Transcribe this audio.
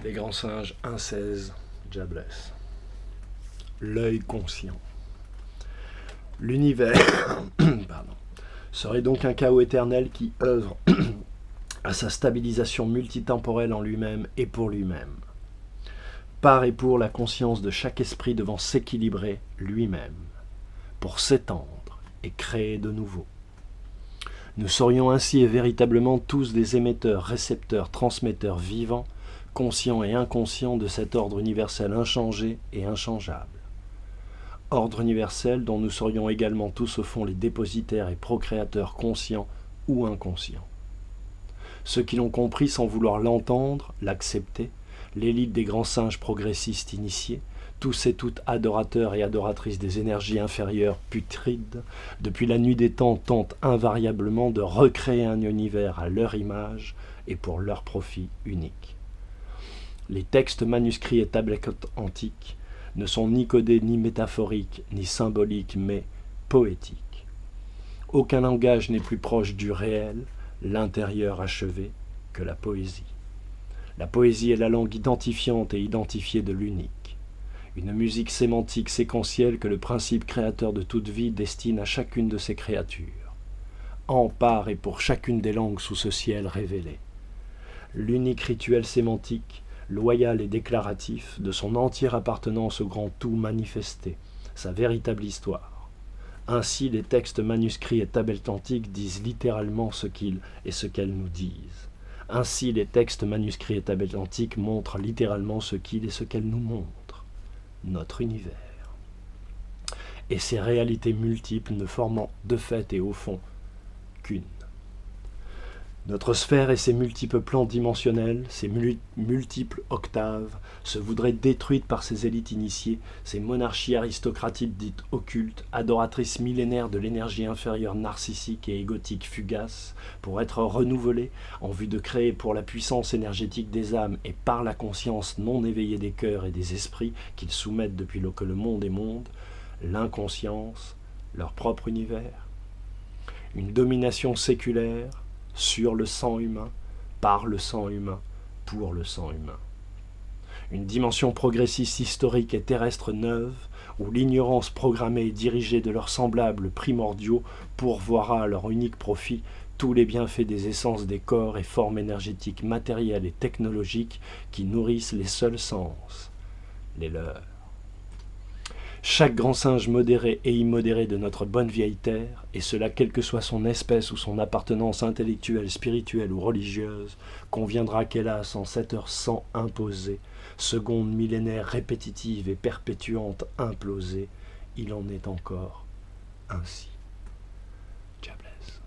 Les grands singes 1.16, Jabless. L'œil conscient. L'univers serait donc un chaos éternel qui œuvre à sa stabilisation multitemporelle en lui-même et pour lui-même. Par et pour la conscience de chaque esprit devant s'équilibrer lui-même, pour s'étendre et créer de nouveau. Nous serions ainsi et véritablement tous des émetteurs, récepteurs, transmetteurs vivants, conscients et inconscients de cet ordre universel inchangé et inchangeable. Ordre universel dont nous serions également tous au fond les dépositaires et procréateurs conscients ou inconscients. Ceux qui l'ont compris sans vouloir l'entendre, l'accepter, l'élite des grands singes progressistes initiés, tous et toutes adorateurs et adoratrices des énergies inférieures putrides, depuis la nuit des temps tentent invariablement de recréer un univers à leur image et pour leur profit unique. Les textes manuscrits et tablettes antiques ne sont ni codés ni métaphoriques ni symboliques mais poétiques. Aucun langage n'est plus proche du réel, l'intérieur achevé, que la poésie. La poésie est la langue identifiante et identifiée de l'unique. Une musique sémantique séquentielle que le principe créateur de toute vie destine à chacune de ses créatures. En par et pour chacune des langues sous ce ciel révélé. L'unique rituel sémantique, loyal et déclaratif, de son entière appartenance au grand tout manifesté, sa véritable histoire. Ainsi, les textes manuscrits et tablettes antiques disent littéralement ce qu'ils et ce qu'elles nous disent. Ainsi, les textes manuscrits et tablettes antiques montrent littéralement ce qu'ils et ce qu'elles nous montrent. Notre univers. Et ses réalités multiples ne formant de fait et au fond qu'une. Notre sphère et ses multiples plans dimensionnels, ses multiples octaves, se voudraient détruites par ces élites initiées, ces monarchies aristocratiques dites occultes, adoratrices millénaires de l'énergie inférieure narcissique et égotique fugace, pour être renouvelées en vue de créer pour la puissance énergétique des âmes et par la conscience non éveillée des cœurs et des esprits qu'ils soumettent depuis que le monde est monde, l'inconscience, leur propre univers. Une domination séculaire, sur le sang humain, par le sang humain, pour le sang humain. Une dimension progressiste historique et terrestre neuve, où l'ignorance programmée et dirigée de leurs semblables primordiaux pourvoira à leur unique profit tous les bienfaits des essences des corps et formes énergétiques matérielles et technologiques qui nourrissent les seuls sens, les leurs. Chaque grand singe modéré et immodéré de notre bonne vieille terre, et cela quelle que soit son espèce ou son appartenance intellectuelle, spirituelle ou religieuse, conviendra qu'hélas en cette heure sans imposer, seconde millénaire répétitive et perpétuante implosée, il en est encore ainsi. Diablesse.